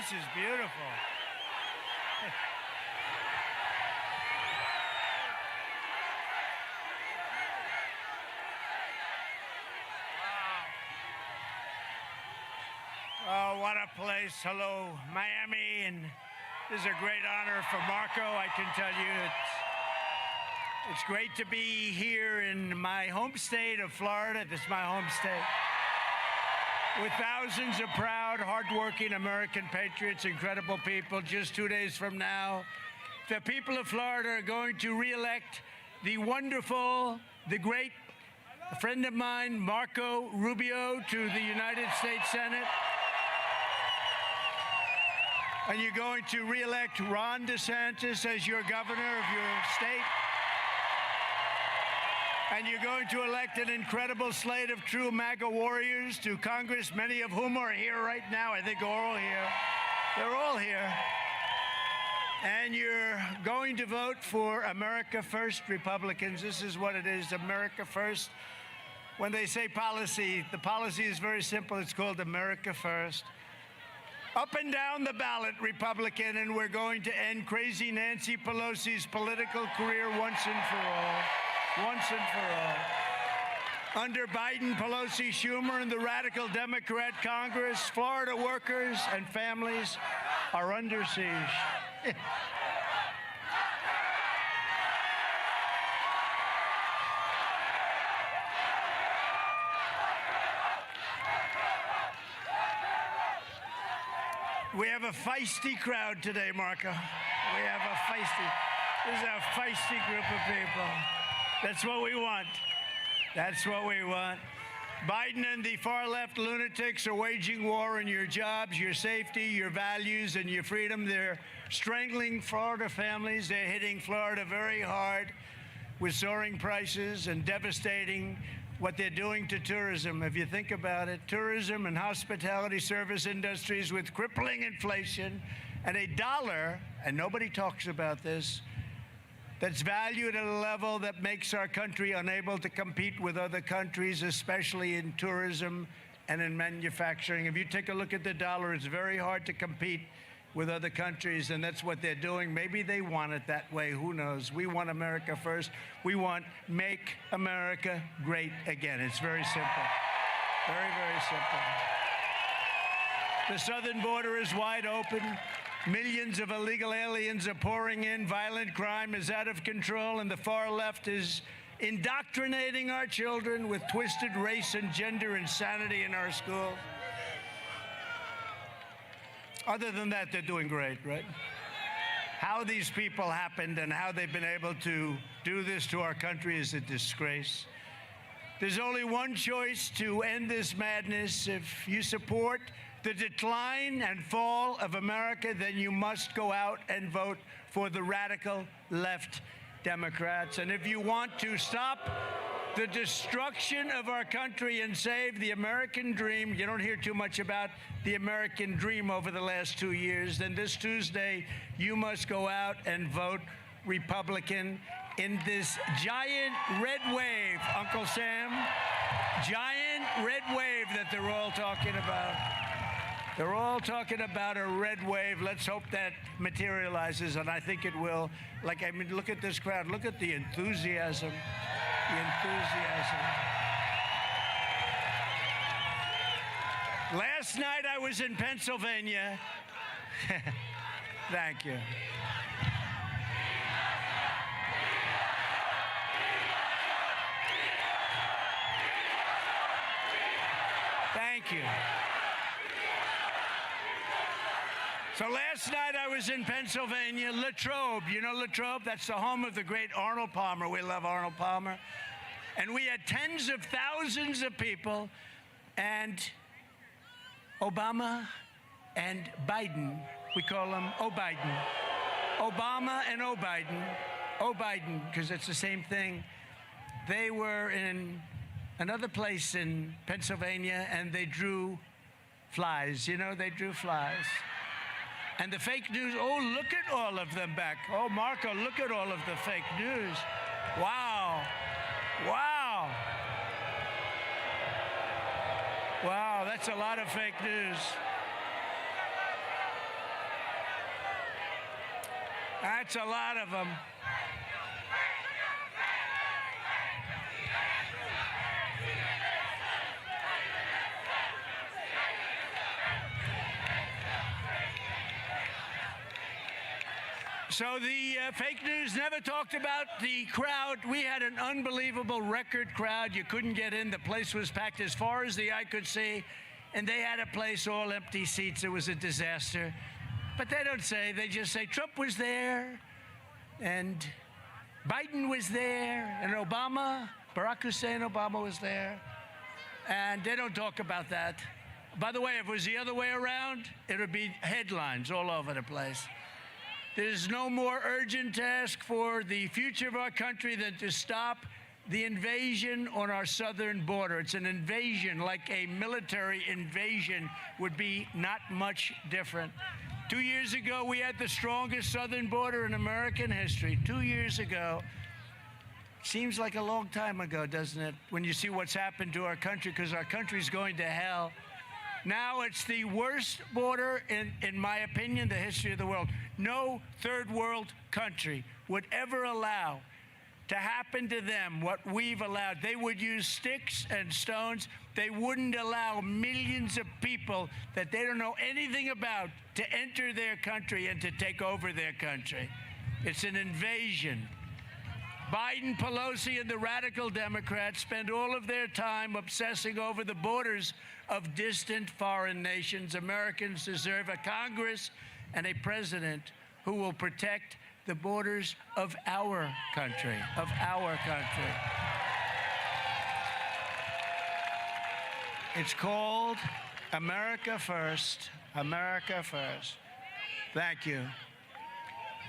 This is beautiful. Oh, what a place. Hello, Miami. And this is a great honor for Marco. I can tell you it's great to be here in my home state of Florida. This is my home state. With thousands of proud, hardworking American patriots, incredible people. Just 2 days from now, the people of Florida are going to re-elect the wonderful, the great friend of mine, Marco Rubio, to the United States Senate. And you're going to re-elect Ron DeSantis as your governor of your state. And you're going to elect an incredible slate of true MAGA warriors to Congress, many of whom are here right now. I think they're all here. They're all here. And you're going to vote for America First Republicans. This is what it is, America First. When they say policy, the policy is very simple. It's called America First. Up and down the ballot, Republican, and we're going to end crazy Nancy Pelosi's political career once and for all. Once and for all. Under Biden, Pelosi, Schumer, and the radical Democrat Congress, Florida workers and families are under siege. We have a feisty crowd today, Marco. We have a this is a feisty group of people. That's what we want. That's what we want. Biden and the far-left lunatics are waging war on your jobs, your safety, your values, and your freedom. They're strangling Florida families. They're hitting Florida very hard with soaring prices and devastating what they're doing to tourism. If you think about it, tourism and hospitality service industries with crippling inflation and a dollar, and nobody talks about this, that's valued at a level that makes our country unable to compete with other countries, especially in tourism and in manufacturing. If you take a look at the dollar, it's very hard to compete with other countries, and that's what they're doing. Maybe they want it that way, who knows? We want America first. We want Make America Great Again. It's very simple. Very, very simple. The southern border is wide open. Millions of illegal aliens are pouring in. Violent crime is out of control, and the far left is indoctrinating our children with twisted race and gender insanity in our schools. Other than that, they're doing great, right? How these people happened and how they've been able to do this to our country is a disgrace. There's only one choice to end this madness. If you support the decline and fall of America, then you must go out and vote for the radical left Democrats. And if you want to stop the destruction of our country and save the American dream, you don't hear too much about the American dream over the last 2 years, then this Tuesday you must go out and vote Republican in this giant red wave, Uncle Sam, giant red wave that they're all talking about. They're all talking about a red wave. Let's hope that materializes, and I think it will. Like, I mean, look at this crowd. Look at the enthusiasm. The enthusiasm. Last night I was in Pennsylvania. Thank you. Thank you. So last night I was in Pennsylvania, Latrobe. You know Latrobe? That's the home of the great Arnold Palmer. We love Arnold Palmer. And we had tens of thousands of people, and Obama and Biden, we call them O-Biden. Obama and O-Biden, O-Biden, because it's the same thing. They were in another place in Pennsylvania, and they drew flies. You know, they drew flies. And the fake news, oh, look at all of them back. Oh, Marco, look at all of the fake news. Wow. Wow. Wow, that's a lot of fake news. That's a lot of them. So the fake news never talked about the crowd. We had an unbelievable record crowd. You couldn't get in. The place was packed as far as the eye could see. And they had a place, all empty seats. It was a disaster. But they don't say. They just say Trump was there, and Biden was there, and Barack Hussein Obama was there. And they don't talk about that. By the way, if it was the other way around, it would be headlines all over the place. There's no more urgent task for the future of our country than to stop the invasion on our southern border. It's an invasion, like a military invasion would be not much different. 2 years ago, we had the strongest southern border in American history. 2 years ago. Seems like a long time ago, doesn't it, when you see what's happened to our country, because our country's going to hell. Now it's the worst border in my opinion, the history of the world. No third world country would ever allow to happen to them what we've allowed. They would use sticks and stones. They wouldn't allow millions of people that they don't know anything about to enter their country and to take over their country. It's an invasion. Biden, Pelosi, and the radical Democrats spend all of their time obsessing over the borders of distant foreign nations. Americans deserve a Congress and a president who will protect the borders of our country, It's called America First, America First. Thank you.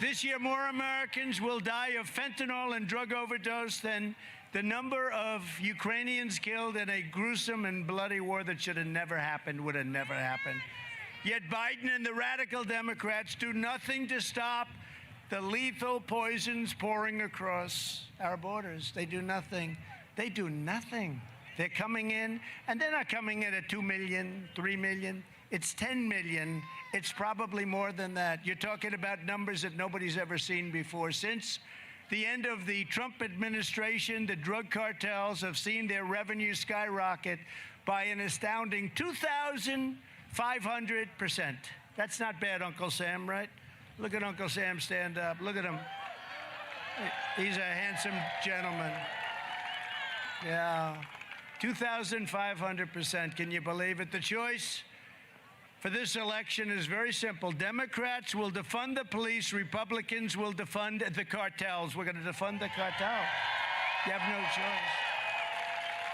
This year, more Americans will die of fentanyl and drug overdose than the number of Ukrainians killed in a gruesome and bloody war that should have never happened, would have never happened. Yet Biden and the radical Democrats do nothing to stop the lethal poisons pouring across our borders. They do nothing. They do nothing. They're coming in, and they're not coming in at 2 million, 3 million. It's 10 million. It's probably more than that. You're talking about numbers that nobody's ever seen before. Since the end of the Trump administration, the drug cartels have seen their revenue skyrocket by an astounding 2,500%. That's not bad, Uncle Sam, right? Look at Uncle Sam stand up. Look at him. He's a handsome gentleman. Yeah. 2,500%. Can you believe it? The choice for this election is very simple. Democrats will defund the police. Republicans will defund the cartels. We're going to defund the cartel. You have no choice.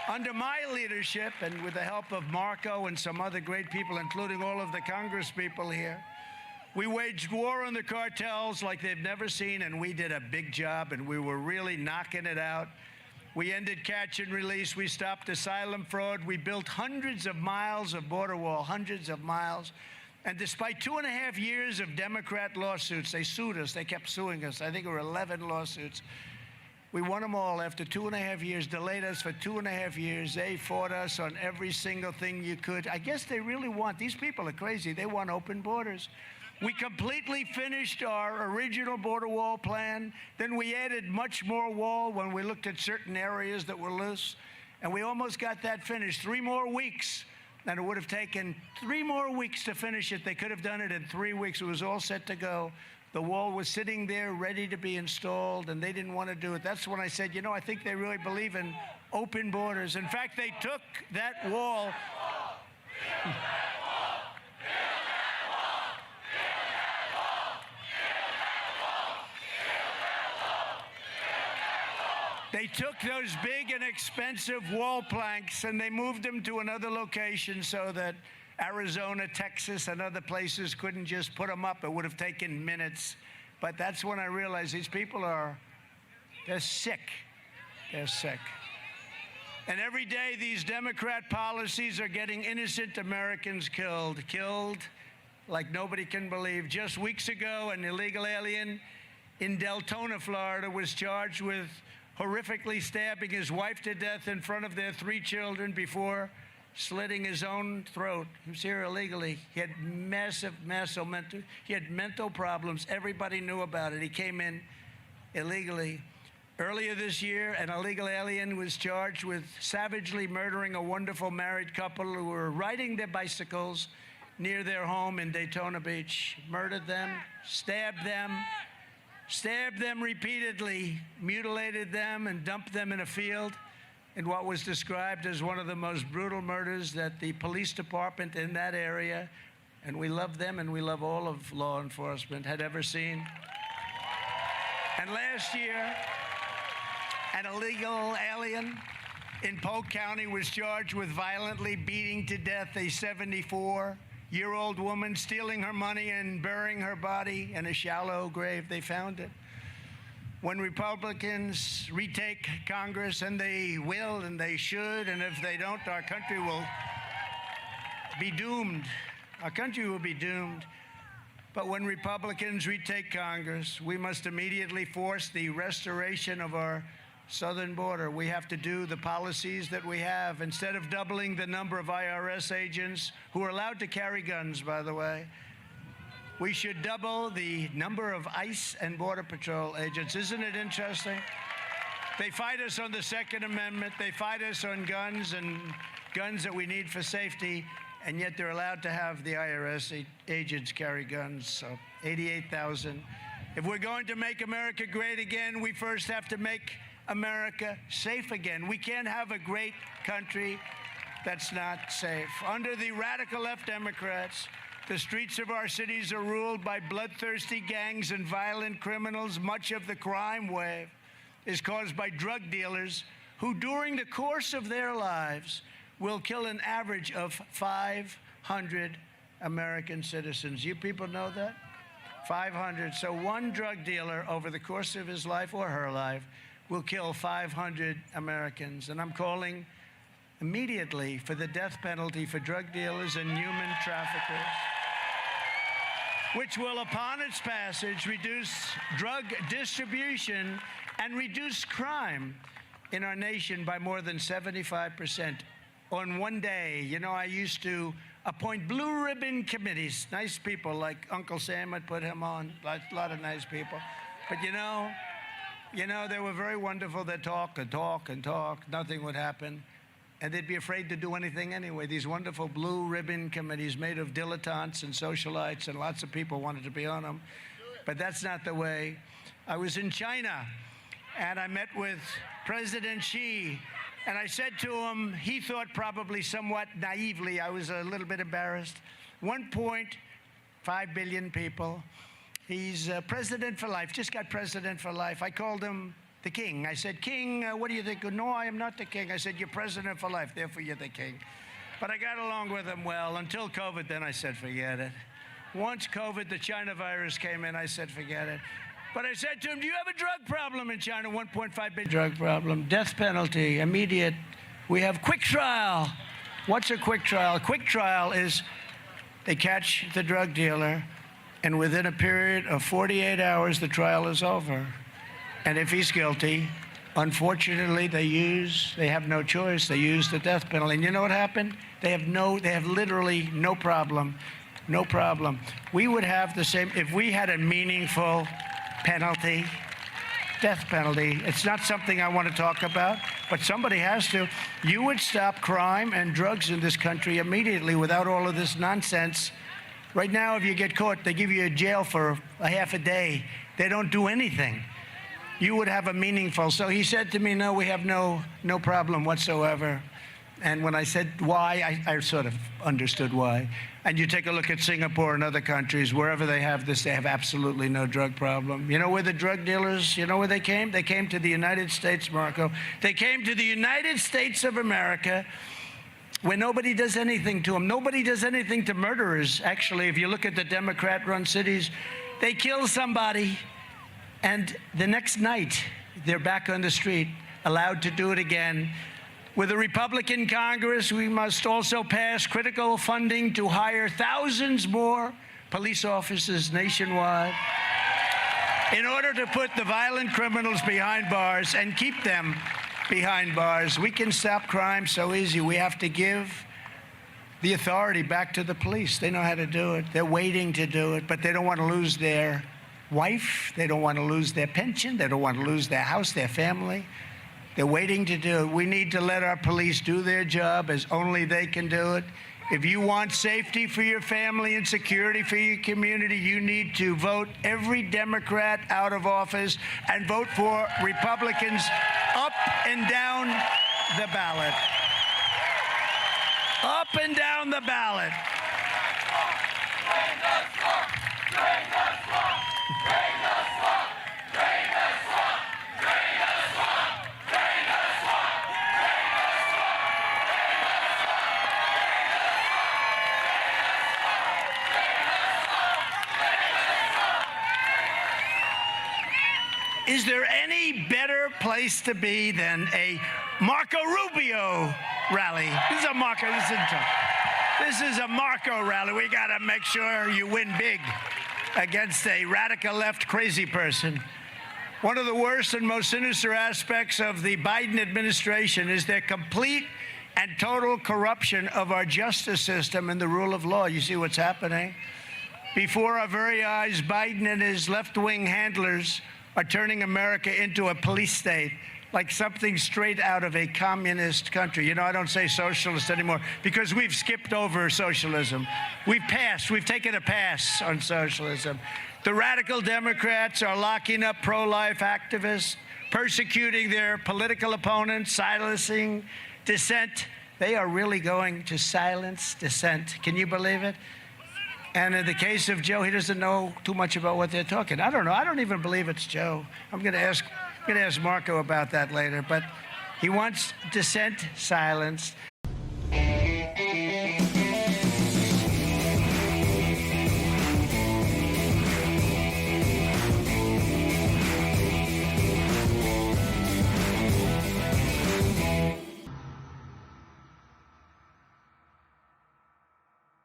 Under my leadership, and with the help of Marco and some other great people, including all of the Congress people here, we waged war on the cartels like they've never seen, and we did a big job, and we were really knocking it out. We ended catch and release. We stopped asylum fraud. We built hundreds of miles of border wall, hundreds of miles. And despite 2.5 years of Democrat lawsuits, they sued us. They kept suing us. I think there were 11 lawsuits. We won them all after 2.5 years, delayed us for 2.5 years. They fought us on every single thing you could. I guess they really want, these people are crazy. They want open borders. We completely finished our original border wall plan. Then we added much more wall when we looked at certain areas that were loose. And we almost got that finished. 3 more weeks. And it would have taken 3 more weeks to finish it. They could have done it in 3 weeks. It was all set to go. The wall was sitting there ready to be installed, and they didn't want to do it. That's when I said, you know, I think they really believe in open borders. In fact, they took that wall. They took those big and expensive wall planks and they moved them to another location so that Arizona, Texas, and other places couldn't just put them up. It would have taken minutes. But that's when I realized these people they're sick. They're sick. And every day these Democrat policies are getting innocent Americans killed like nobody can believe. Just weeks ago, an illegal alien in Deltona, Florida, was charged with horrifically stabbing his wife to death in front of their 3 children before slitting his own throat. He was here illegally. He had massive mental problems. Everybody knew about it. He came in illegally. Earlier this year, an illegal alien was charged with savagely murdering a wonderful married couple who were riding their bicycles near their home in Daytona Beach. Murdered them, stabbed them repeatedly, mutilated them, and dumped them in a field in what was described as one of the most brutal murders that the police department in that area, and we love them and we love all of law enforcement, had ever seen. And last year, an illegal alien in Polk County was charged with violently beating to death a 74-year-old woman, stealing her money and burying her body in a shallow grave. They found it. When Republicans retake Congress, and they will and they should, and if they don't, our country will be doomed. Our country will be doomed. But when Republicans retake Congress, we must immediately force the restoration of our southern border. We have to do the policies that we have. Instead of doubling the number of IRS agents who are allowed to carry guns, by the way, we should double the number of ICE and Border Patrol agents. Isn't it interesting? They fight us on the Second Amendment. They fight us on guns and guns that we need for safety, and yet they're allowed to have the IRS agents carry guns. So 88,000. If we're going to make America great again, we first have to make America safe again. We can't have a great country that's not safe. Under the radical left Democrats, the streets of our cities are ruled by bloodthirsty gangs and violent criminals. Much of the crime wave is caused by drug dealers who, during the course of their lives, will kill an average of 500 American citizens. You people know that? 500. So one drug dealer over the course of his life or her life will kill 500 Americans. And I'm calling immediately for the death penalty for drug dealers and human traffickers, which will, upon its passage, reduce drug distribution and reduce crime in our nation by more than 75% on one day. You know, I used to appoint blue ribbon committees, nice people like Uncle Sam had put him on, a lot of nice people. But you know, they were very wonderful. They'd talk and talk and talk. Nothing would happen. And they'd be afraid to do anything anyway. These wonderful blue ribbon committees made of dilettantes and socialites, and lots of people wanted to be on them. But that's not the way. I was in China, and I met with President Xi, and I said to him, he thought probably somewhat naively, I was a little bit embarrassed, 1.5 billion people. He's president for life, just got president for life. I called him the king. I said, King, what do you think? No, I am not the king. I said, you're president for life, therefore you're the king. But I got along with him well until COVID, then I said, forget it. Once COVID, the China virus came in, I said, forget it. But I said to him, do you have a drug problem in China? 1.5 billion drug problem, death penalty, immediate. We have quick trial. What's a quick trial? A quick trial is they catch the drug dealer, and within a period of 48 hours, the trial is over. And if he's guilty, unfortunately, they have no choice. They use the death penalty. And you know what happened? They have literally no problem. No problem. We would have the same if we had a meaningful penalty, death penalty. It's not something I want to talk about, but somebody has to. You would stop crime and drugs in this country immediately without all of this nonsense. Right now, if you get caught, they give you a jail for a half a day. They don't do anything. You would have a meaningful. So he said to me, no, we have no problem whatsoever. And when I said why, I sort of understood why. And you take a look at Singapore and other countries, wherever they have this, they have absolutely no drug problem. You know where the drug dealers, you know where they came? They came to the United States, Marco. They came to the United States of America, where nobody does anything to them. Nobody does anything to murderers. Actually, if you look at the Democrat-run cities, they kill somebody, and the next night, they're back on the street, allowed to do it again. With a Republican Congress, we must also pass critical funding to hire thousands more police officers nationwide in order to put the violent criminals behind bars and keep them behind bars. We can stop crime so easy. We have to give the authority back to the police. They know how to do it. They're waiting to do it, but they don't want to lose their wife. They don't want to lose their pension. They don't want to lose their house, their family. They're waiting to do it. We need to let our police do their job as only they can do it. If you want safety for your family and security for your community, you need to vote every Democrat out of office and vote for Republicans up and down the ballot. Up and down the ballot. Is there any better place to be than a Marco Rubio rally? This is a Marco rally. We got to make sure you win big against a radical left crazy person. One of the worst and most sinister aspects of the Biden administration is their complete and total corruption of our justice system and the rule of law. You see what's happening? Before our very eyes, Biden and his left-wing handlers are turning America into a police state, like something straight out of a communist country. You know, I don't say socialist anymore because we've skipped over socialism. We've taken a pass on socialism. The radical Democrats are locking up pro-life activists, persecuting their political opponents, silencing dissent. They are really going to silence dissent. Can you believe it? And in the case of Joe, he doesn't know too much about what they're talking. I don't know. I don't even believe it's Joe. I'm going to ask Marco about that later. But he wants dissent silenced.